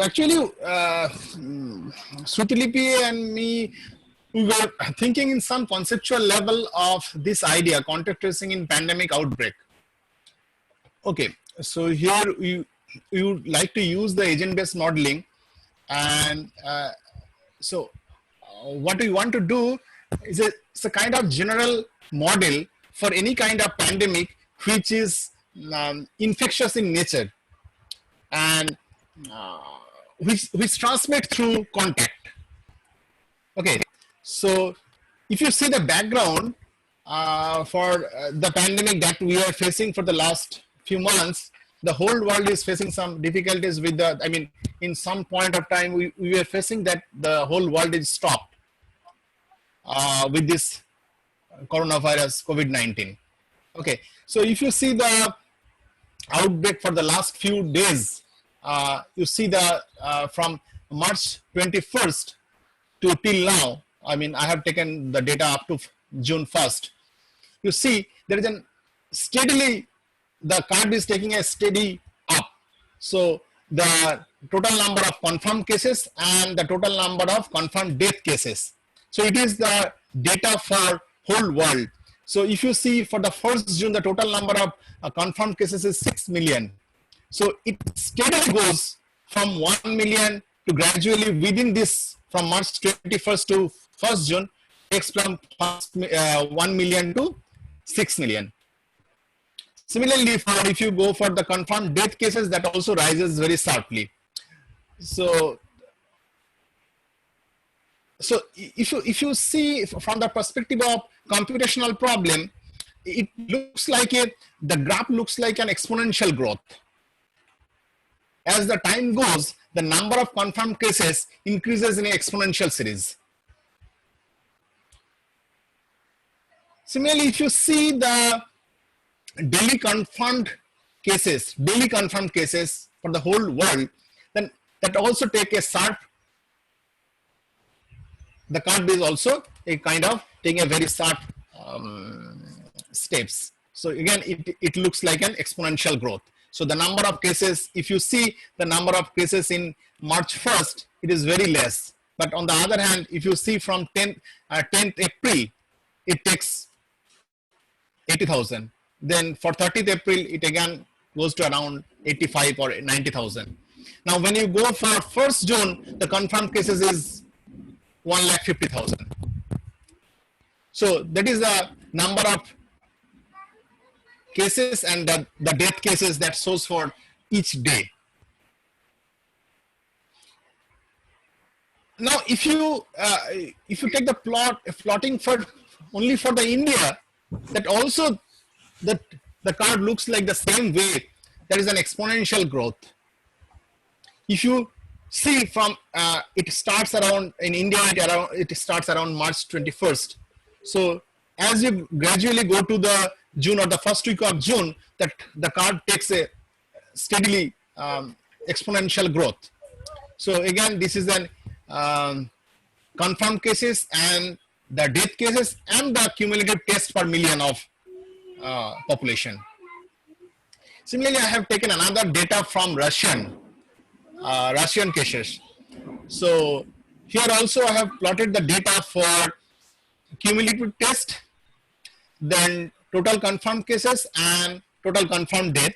actually, Srutilipy and me, we were thinking in some conceptual level of this idea, contact tracing in pandemic outbreak. Okay, so here you would like to use the agent-based modeling, and what we want to do is it's a kind of general model for any kind of pandemic which is infectious in nature and which transmit through contact. Okay, so if you see the background for the pandemic that we are facing for the last few months, the whole world is facing some difficulties with the, I mean, in some point of time, we were facing that the whole world is stopped with this coronavirus, COVID-19. Okay, so if you see the outbreak for the last few days, you see the from March 21st to till now, I mean, I have taken the data up to June 1st. You see, there is a steadily, the curve is taking a steady up. So the total number of confirmed cases and the total number of confirmed death cases. So it is the data for whole world. So if you see for the 1st June, the total number of confirmed cases is 6 million. So it steadily goes from 1 million to gradually within this, from March 21st to 1st June, takes from 1 million to 6 million. Similarly, if you go for the confirmed death cases, that also rises very sharply. So if you see from the perspective of computational problem, it looks like the graph looks like an exponential growth. As the time goes, the number of confirmed cases increases in an exponential series. Similarly, if you see the daily confirmed cases for the whole world, then that also take a sharp, the curve is also a kind of taking a very sharp steps. So again, it looks like an exponential growth. So the number of cases, if you see the number of cases in March 1st, it is very less. But on the other hand, if you see from 10th April, it takes 80,000. Then for 30th April, it again goes to around 85 or 90,000. Now, when you go for 1st June, the confirmed cases is 1,50,000. So that is the number of cases and the death cases that shows for each day. Now, if you take the plotting for only for the India, that also the curve looks like the same way. There is an exponential growth. If you see from it starts around in India, it starts around March 21st. So as you gradually go to the June or the first week of June, that the curve takes a steadily exponential growth. So again, this is an confirmed cases and the death cases and the cumulative test per million of population. Similarly, I have taken another data from Russian cases. So here also I have plotted the data for cumulative test, then total confirmed cases and total confirmed death.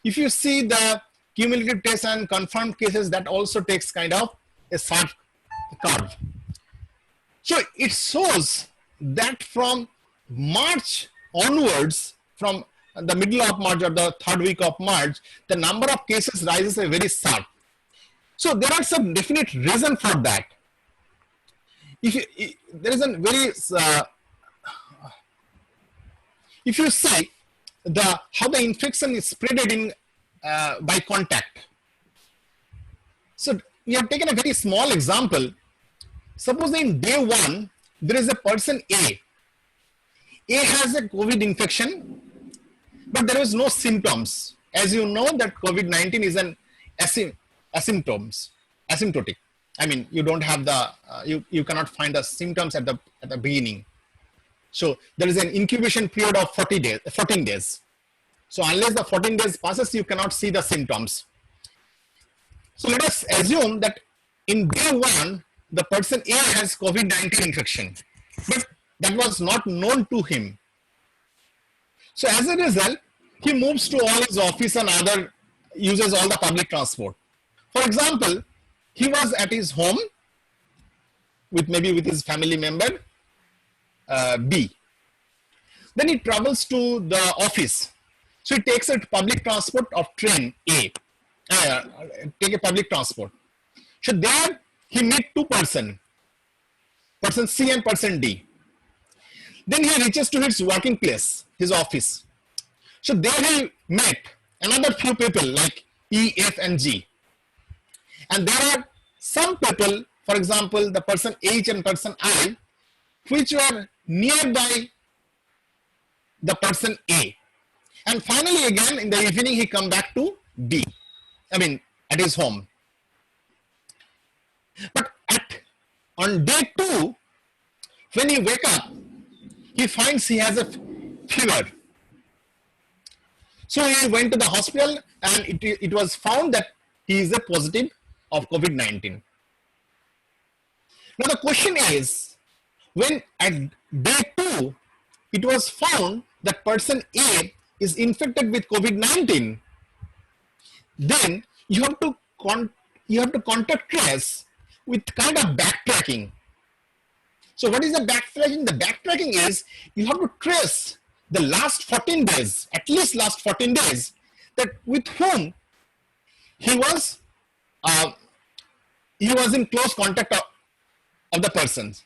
If you see the cumulative test and confirmed cases, that also takes kind of a sharp curve. So it shows that from March onwards, from the middle of March or the 3rd week of March, the number of cases rises very sharp. So there are some definite reason for that. There is a very if you see how the infection is spreaded in by contact. So we have taken a very small example. Suppose in day 1 there is a person A. A has a COVID infection, but there is no symptoms. As you know that COVID-19 is an asymptotic. I mean, you don't have the you cannot find the symptoms at the beginning. So there is an incubation period of 14 days. So unless the 14 days passes, you cannot see the symptoms. So let us assume that in day one, the person A has COVID-19 infection, but that was not known to him. So as a result, he moves to all his office and other uses all the public transport. For example, he was at his home with maybe with his family member B. Then he travels to the office. So he takes a public transport of train A. Take a public transport. So there he meet two person C and person D. Then he reaches to his working place, his office. So there he met another few people like E, F and G. And there are some people, for example, the person H and person I, which were nearby the person A. And finally again in the evening he come back to B. I mean at his home. But on day 2, when he wake up, he finds he has a fever. So he went to the hospital and it was found that he is a positive of COVID-19. Now the question is, when at day 2, it was found that person A is infected with COVID-19, then you have to contact trace with kind of backtracking. So what is the backtracking? The backtracking is you have to trace the last 14 days, at least last 14 days, that with whom he was in close contact of the persons.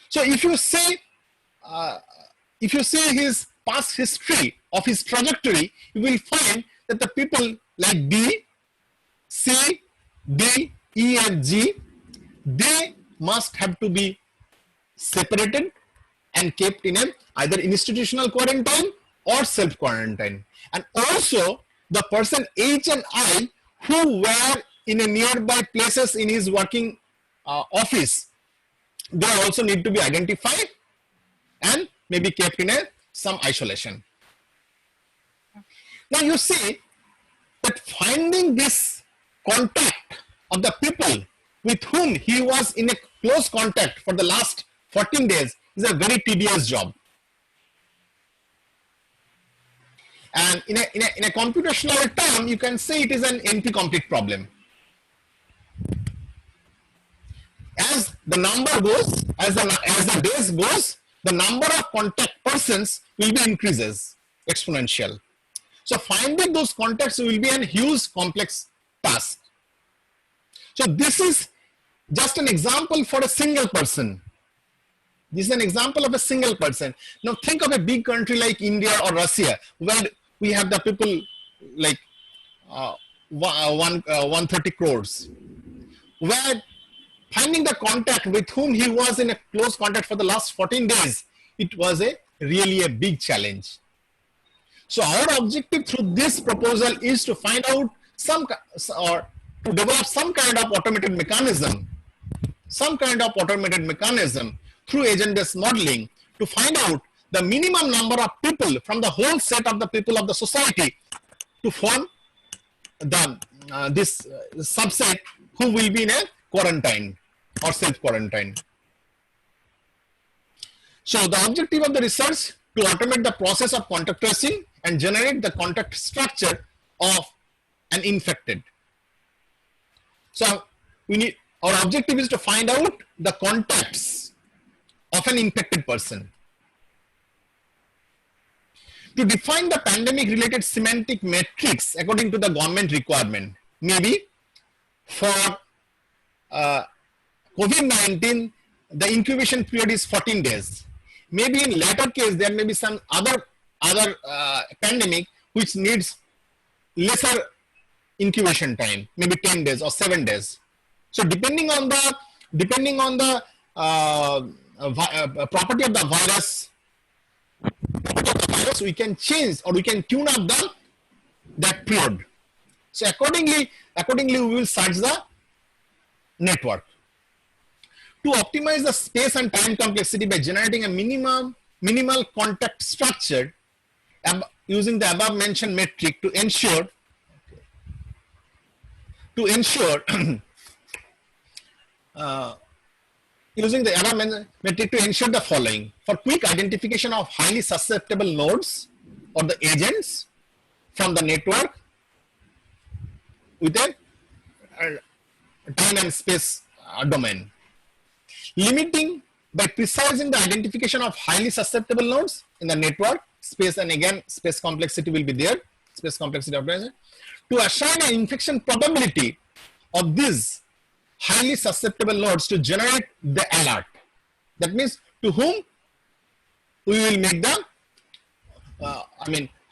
So if you see his past history of his trajectory, you will find that the people like B, C, D, E and G, they must have to be separated and kept in either institutional quarantine or self-quarantine. And also the person H and I who were in a nearby places in his working office, they also need to be identified and maybe kept in some isolation. Now you see that finding this contact of the people with whom he was in a close contact for the last 14 days is a very tedious job. And in a computational term, you can say it is an NP-complete problem. As the number goes, as the days goes, the number of contact persons will be increases exponential. So finding those contacts will be a huge complex task. So this is just an example for a single person. This is an example of a single person. Now think of a big country like India or Russia, where we have the people like 130 crores, where finding the contact with whom he was in a close contact for the last 14 days, it was really a big challenge. So our objective through this proposal is to find out to develop some kind of automated mechanism through agent-based modeling to find out the minimum number of people from the whole set of the people of the society to form this subset who will be in a quarantine or self-quarantine. So the objective of the research to automate the process of contact tracing and generate the contact structure of an infected. So our objective is to find out the contacts of an infected person. To define the pandemic related semantic metrics according to the government requirement, maybe for COVID-19, the incubation period is 14 days. Maybe in later case, there may be some other pandemic which needs lesser incubation time, maybe 10 days or 7 days. So depending on the property of the virus, we can change or we can tune up that period. So accordingly we will search the network. To optimize the space and time complexity by generating a minimal contact structure using the above mentioned metric to ensure to ensure using the error metric to ensure the following: for quick identification of highly susceptible nodes or the agents from the network with a time and space domain. Limiting by precising the identification of highly susceptible nodes in the network space, and again space complexity will be there, space complexity optimization, to assign an infection probability of these highly susceptible nodes to generate the alert. That means to whom we will make the,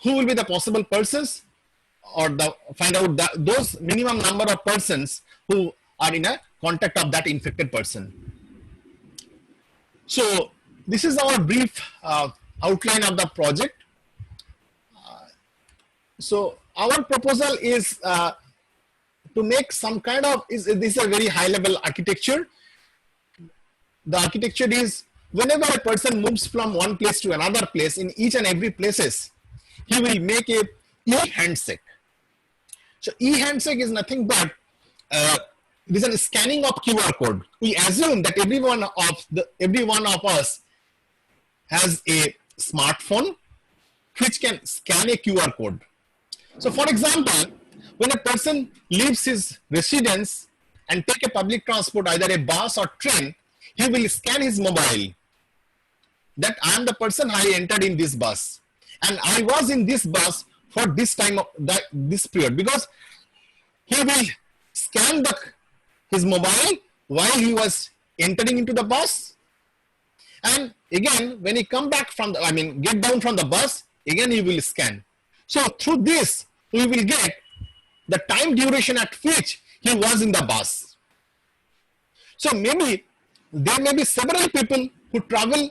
who will be the possible persons, or find out those minimum number of persons who are in a contact of that infected person. So this is our brief outline of the project. So our proposal is to make some kind of, this is a very high level architecture. The architecture is, whenever a person moves from one place to another place, in each and every places, he will make a e-handshake. So e-handshake is nothing but it is a scanning of QR code. We assume that every one of us has a smartphone which can scan a QR code. So for example, when a person leaves his residence and take a public transport, either a bus or train, he will scan his mobile that I am the person, I entered in this bus and I was in this bus for this time of this period, because he will scan his mobile while he was entering into the bus, and again when he come back from the, get down from the bus, again he will scan. So through this we will get the time duration at which he was in the bus. So maybe there may be several people who travel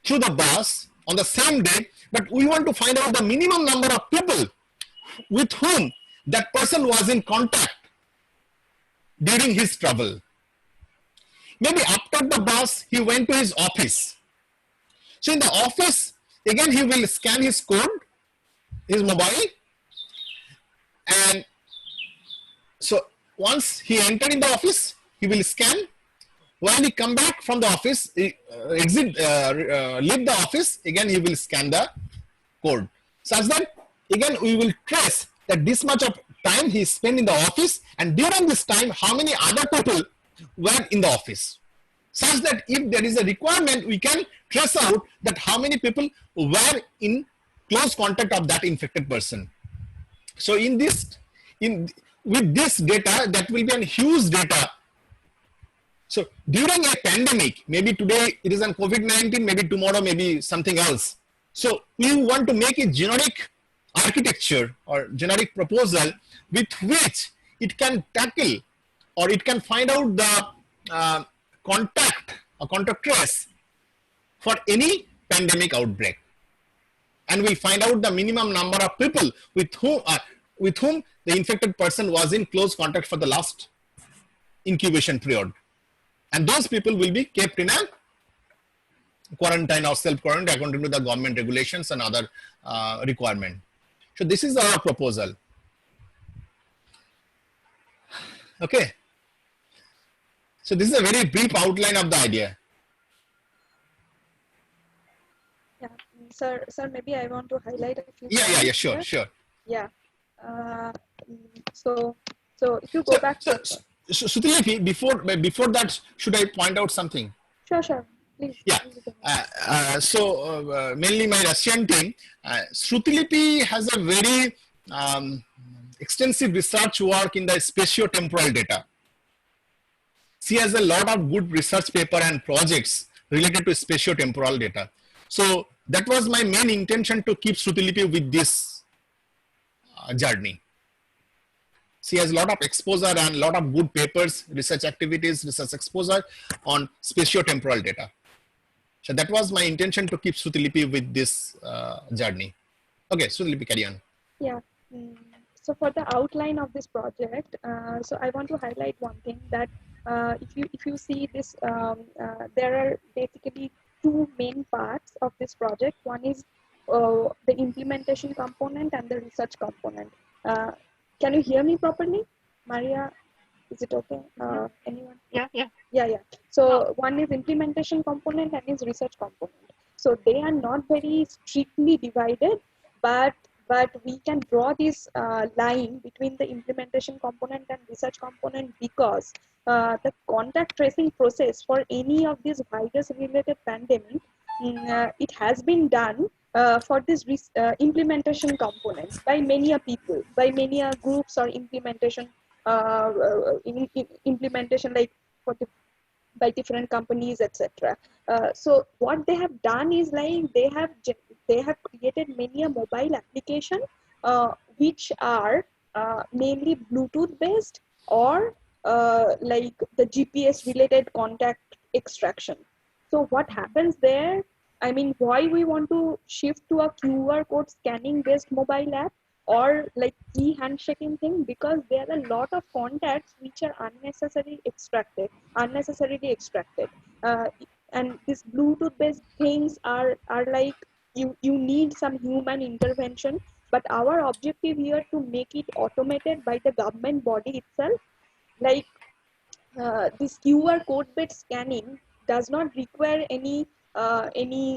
through the bus on the same day, but we want to find out the minimum number of people with whom that person was in contact during his travel. Maybe after the bus, he went to his office. So in the office, again, he will scan his code, his mobile. And so once he entered in the office, he will scan. When he come back from the office, leave the office, again, he will scan the code. Such that, again, we will trace that this much of time he spent in the office, and during this time, how many other people were in the office. Such that if there is a requirement, we can trace out that how many people were in close contact of that infected person. So with this data, that will be a huge data. So during a pandemic, maybe today it is on COVID-19, maybe tomorrow maybe something else. So we want to make a generic architecture or generic proposal with which it can tackle, or it can find out the contact trace for any pandemic outbreak, and we'll find out the minimum number of people with whom the infected person was in close contact for the last incubation period, and those people will be kept in a quarantine or self-quarantine according to the government regulations and other requirement. So this is our proposal. Okay. So this is a very brief outline of the idea. Yeah, sir, maybe I want to highlight a few. Yeah, sure. Yeah. So if you go back. So Srutilipi, before that, should I point out something? Sure. Please. Yeah. Mainly my Russian team, Srutilipi has a very extensive research work in the spatio-temporal data. She has a lot of good research paper and projects related to spatio-temporal data. So that was my main intention, to keep Srutilipi with this journey. She has a lot of exposure and a lot of good papers, research activities, research exposure on spatio-temporal data. So that was my intention, to keep Srutilipi with this journey. Okay, Srutilipi, carry on. Yeah. So for the outline of this project, so I want to highlight one thing, that if you see this, there are basically two main parts of this project. One is the implementation component and the research component. Can you hear me properly, Maria? Is it okay? Anyone? Yeah. Yeah. So one is implementation component and is research component. So they are not very strictly divided, but we can draw this line between the implementation component and research component because the contact tracing process for any of these virus related pandemic, it has been done for this implementation component by many people, by many groups or implementation implementation like for the by different companies, etc. So what they have done is like they have created many a mobile application which are mainly Bluetooth based or like the GPS related contact extraction. So what happens there? I mean, why we want to shift to a QR code scanning based mobile app or like handshaking thing? Because there are a lot of contacts which are unnecessarily extracted, uh, and these Bluetooth based things are like you need some human intervention, but our objective here to make it automated by the government body itself. Like this QR code based scanning does not require any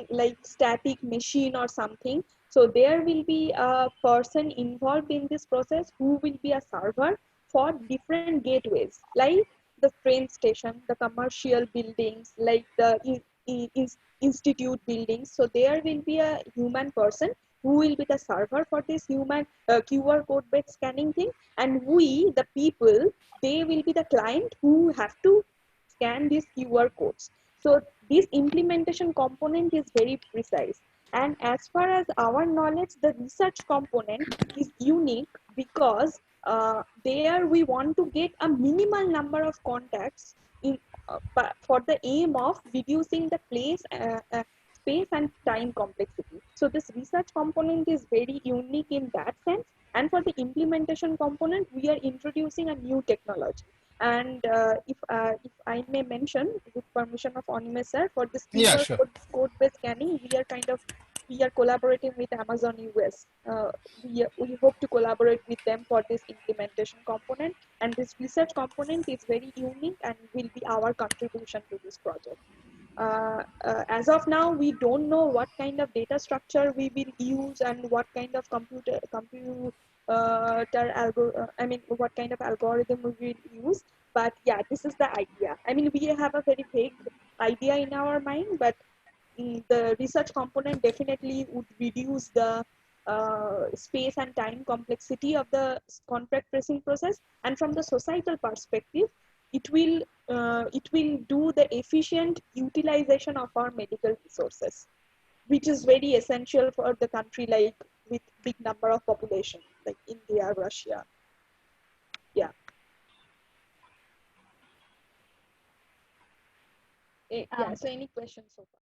like static machine or something. So there will be a person involved in this process who will be a server for different gateways, like the train station, the commercial buildings, like the institute buildings. So there will be a human person who will be the server for this human QR code based scanning thing, and we, the people, they will be the client who have to scan these QR codes. So this implementation component is very precise. And as far as our knowledge, the research component is unique because there we want to get a minimal number of contacts in for the aim of reducing the space and time complexity. So this research component is very unique in that sense. And for the implementation component, we are introducing a new technology. And if I may mention, with permission of Onimesh sir, for this Yeah, QR sure. code based scanning, we are collaborating with Amazon US. We hope to collaborate with them for this implementation component, and this research component is very unique and will be our contribution to this project. As of now, we don't know what kind of data structure we will use and what kind of what kind of algorithm we will use. But yeah, this is the idea. I mean, we have a very vague idea in our mind, but the research component definitely would reduce the space and time complexity of the contract tracing process. And from the societal perspective, it will do the efficient utilization of our medical resources, which is very essential for the country like with big number of population like India, Russia. Yeah. Yeah. So any questions so far?